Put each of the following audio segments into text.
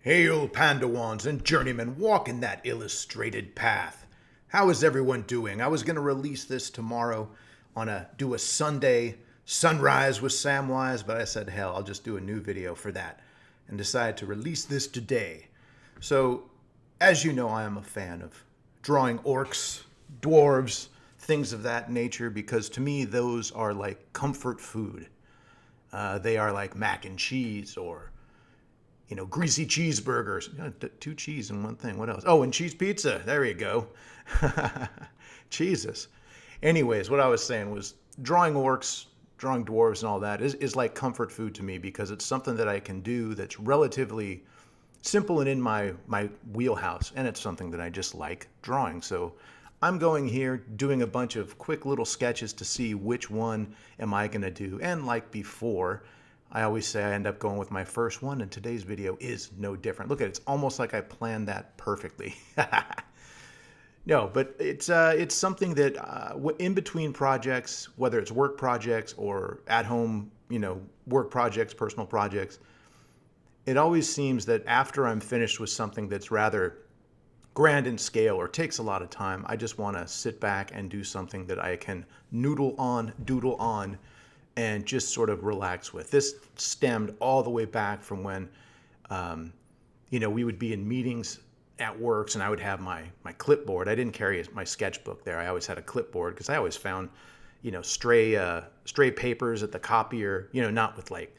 Hail, Pandawans and journeymen walking that illustrated path. How is everyone doing? I was going to release this tomorrow do a Sunday sunrise with Samwise, but I said, hell, I'll just do a new video for that and decided to release this today. So, as you know, I am a fan of drawing orcs, dwarves, things of that nature, because to me, those are like comfort food. They are like mac and cheese or greasy cheeseburgers. Two cheese in one thing. What else? Oh, and cheese pizza. There you go. Jesus. Anyways, what I was saying was drawing orcs, drawing dwarves and all that is like comfort food to me because it's something that I can do that's relatively simple and in my wheelhouse. And it's something that I just like drawing. So I'm going here doing a bunch of quick little sketches to see which one am I going to do. And like before, I always say I end up going with my first one, and today's video is no different. Look at it. It's almost like I planned that perfectly. No, but it's something that in between projects, whether it's work projects or at home, work projects, personal projects, it always seems that after I'm finished with something that's rather grand in scale or takes a lot of time, I just want to sit back and do something that I can doodle on, and just sort of relax with. This stemmed all the way back from when, we would be in meetings at Works and I would have my clipboard. I didn't carry my sketchbook there. I always had a clipboard because I always found, stray papers at the copier, not with like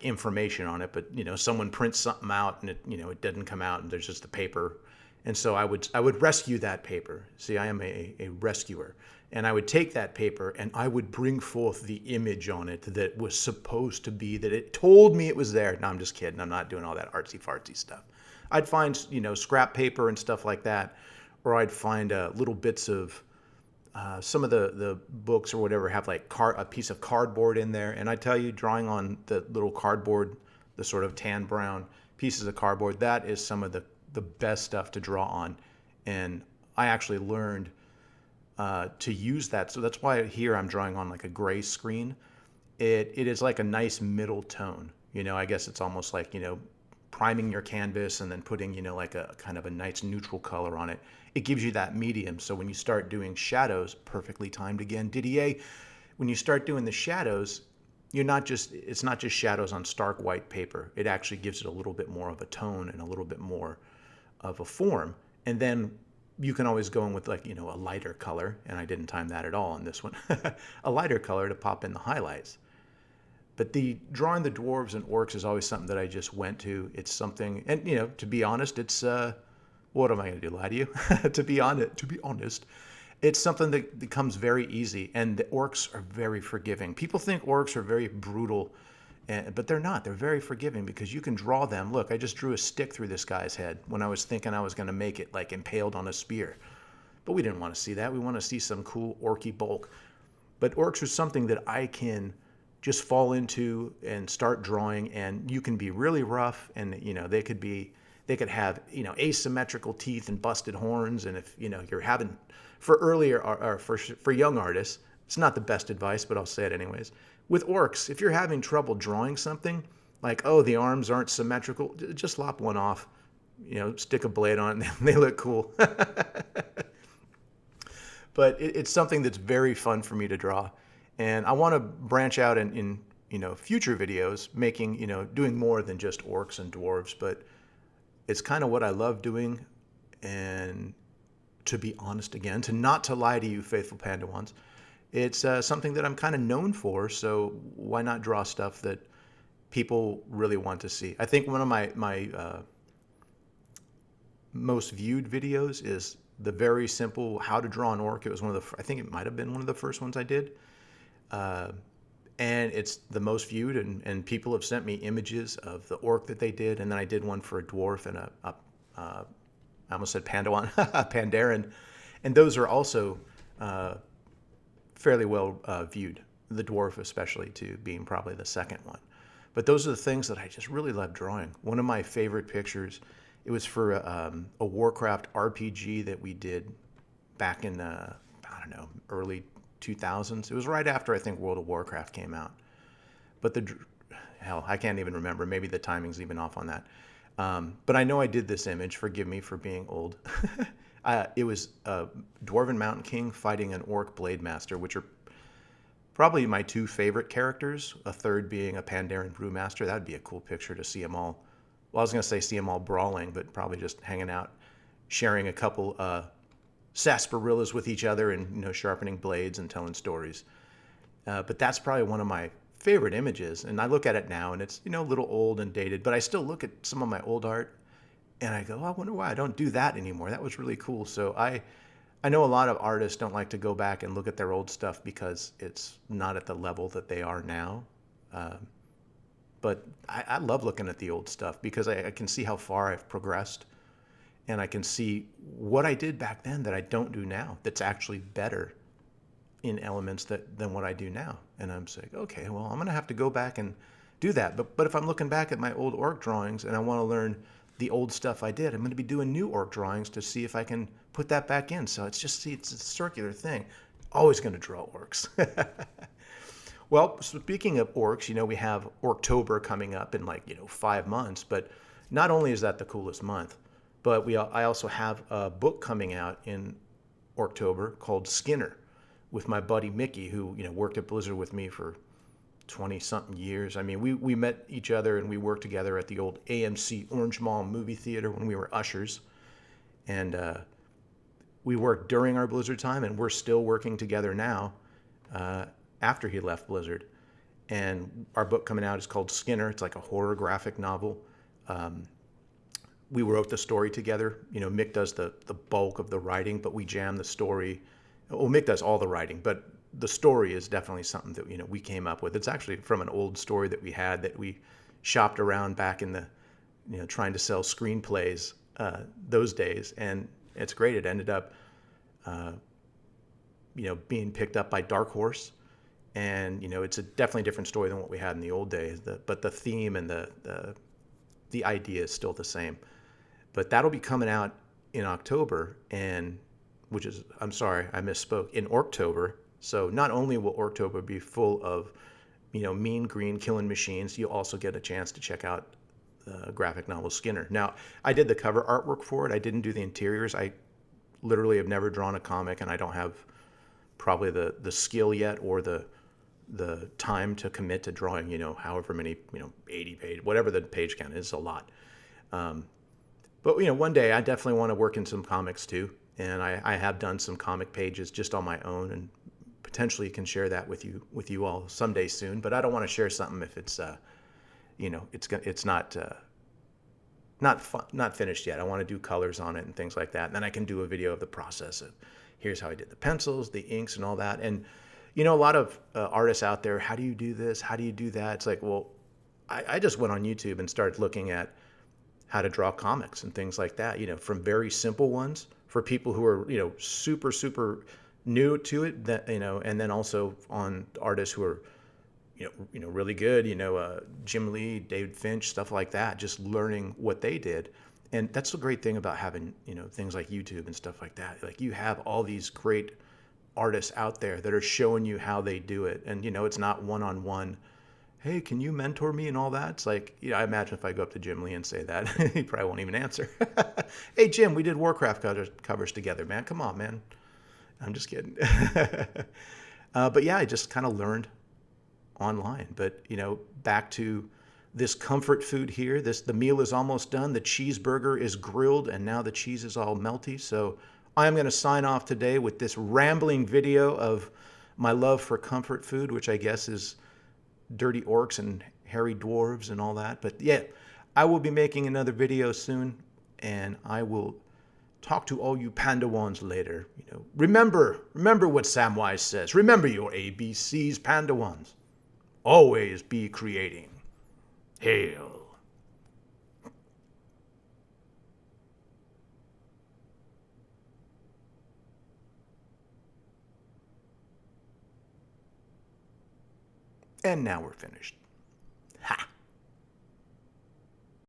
information on it, but, someone prints something out and it doesn't come out and there's just the paper. And so I would rescue that paper. See, I am a rescuer. And I would take that paper and I would bring forth the image on it that was supposed to be, that it told me it was there. No, I'm just kidding. I'm not doing all that artsy-fartsy stuff. I'd find, scrap paper and stuff like that, or I'd find little bits of some of the books or whatever have like a piece of cardboard in there. And I tell you, drawing on the little cardboard, the sort of tan brown pieces of cardboard, that is some of the best stuff to draw on. And I actually learned to use that. So that's why here I'm drawing on like a gray screen. It is like a nice middle tone. I guess it's almost like, priming your canvas and then putting, like a kind of a nice neutral color on it. It gives you that medium. So when you start doing shadows, perfectly timed again, Didier, when you start doing the shadows, it's not just shadows on stark white paper. It actually gives it a little bit more of a tone and a little bit more of a form. And then you can always go in with like, a lighter color. And I didn't time that at all on this one. A lighter color to pop in the highlights. But drawing the dwarves and orcs is always something that I just went to. It's something, and to be honest, it's what am I going to do? Lie to you? To be honest, it's something that becomes very easy, and the orcs are very forgiving. People think orcs are very brutal, but they're not. They're very forgiving because you can draw them. Look, I just drew a stick through this guy's head when I was thinking I was going to make it like impaled on a spear, but we didn't want to see that. We want to see some cool orky bulk. But orcs are something that I can just fall into and start drawing, and you can be really rough, and they could have asymmetrical teeth and busted horns, and if you're having for earlier or for young artists, it's not the best advice, but I'll say it anyways. With orcs, if you're having trouble drawing something like, oh, the arms aren't symmetrical, just lop one off, stick a blade on it, and they look cool. But it's something that's very fun for me to draw. And I want to branch out in future videos, doing more than just orcs and dwarves, but it's kind of what I love doing. And to be honest again, not to lie to you, faithful Pandawans, it's something that I'm kind of known for. So why not draw stuff that people really want to see? I think one of my most viewed videos is the very simple how to draw an orc. It was I think it might have been one of the first ones I did. And it's the most viewed, and people have sent me images of the orc that they did, and then I did one for a dwarf and I almost said Pandawan, Pandaren, and those are also fairly well viewed, the dwarf especially, too, being probably the second one. But those are the things that I just really love drawing. One of my favorite pictures, it was for a Warcraft RPG that we did back in, early 2000s. It was right after I think World of Warcraft came out. But hell, I can't even remember. Maybe the timing's even off on that. But I know I did this image. Forgive me for being old. It was a Dwarven Mountain King fighting an Orc Blade Master, which are probably my two favorite characters. A third being a Pandaren Brewmaster. That'd be a cool picture to see them all. Well, I was going to say see them all brawling, but probably just hanging out, sharing a couple sarsaparillas with each other, and sharpening blades and telling stories. But that's probably one of my favorite images. And I look at it now, and it's a little old and dated. But I still look at some of my old art, and I go, oh, I wonder why I don't do that anymore. That was really cool. So I know a lot of artists don't like to go back and look at their old stuff because it's not at the level that they are now. But I love looking at the old stuff because I can see how far I've progressed, and I can see what I did back then that I don't do now that's actually better in elements than what I do now. And I'm saying, okay, well, I'm going to have to go back and do that. But if I'm looking back at my old orc drawings and I want to learn the old stuff I did, I'm going to be doing new orc drawings to see if I can put that back in. So it's a circular thing. Always going to draw orcs. Well, speaking of orcs, we have Orctober coming up in 5 months. But not only is that the coolest month, but I also have a book coming out in Orctober called Skinner, with my buddy Mickey, who worked at Blizzard with me for 20-something years. I mean, we met each other and we worked together at the old AMC Orange Mall movie theater when we were ushers, and we worked during our Blizzard time, and we're still working together now after he left Blizzard. And our book coming out is called Skinner. It's like a horror graphic novel. We wrote the story together. Mick does the bulk of the writing, but we jam the story. Well, Mick does all the writing, but the story is definitely something that we came up with. It's actually from an old story that we had that we shopped around back in the trying to sell screenplays those days, and it's great. It ended up being picked up by Dark Horse, and it's a definitely different story than what we had in the old days. But the theme and the idea is still the same. But that'll be coming out in October, and I'm sorry, I misspoke, in Orctober. So not only will Orctober be full of, mean green killing machines, you'll also get a chance to check out the graphic novel Skinner. Now, I did the cover artwork for it. I didn't do the interiors. I literally have never drawn a comic, and I don't have probably the skill yet or the time to commit to drawing, however many, 80 page, whatever the page count is, a lot. But one day I definitely want to work in some comics too, and I have done some comic pages just on my own, and potentially can share that with you all someday soon. But I don't want to share something if it's it's not finished yet. I want to do colors on it and things like that, and then I can do a video of the process of here's how I did the pencils, the inks, and all that. And a lot of artists out there, how do you do this? How do you do that? It's like, well, I just went on YouTube and started looking at how to draw comics and things like that, from very simple ones for people who are, super, super new to it, that, and then also on artists who are, really good, Jim Lee, David Finch, stuff like that, just learning what they did. And that's the great thing about having, things like YouTube and stuff like that. Like, you have all these great artists out there that are showing you how they do it. And, it's not one-on-one, hey, can you mentor me and all that? It's like, I imagine if I go up to Jim Lee and say that, he probably won't even answer. Hey, Jim, we did Warcraft covers together, man. Come on, man. I'm just kidding. But yeah, I just kind of learned online. But, back to this comfort food here. The meal is almost done. The cheeseburger is grilled, and now the cheese is all melty. So I'm going to sign off today with this rambling video of my love for comfort food, which I guess is dirty orcs and hairy dwarves and all that. But yeah, I will be making another video soon, and I will talk to all you Pandawans later. Remember what Samwise says. Remember your ABCs, Pandawans. Always be creating. Hail. And now we're finished.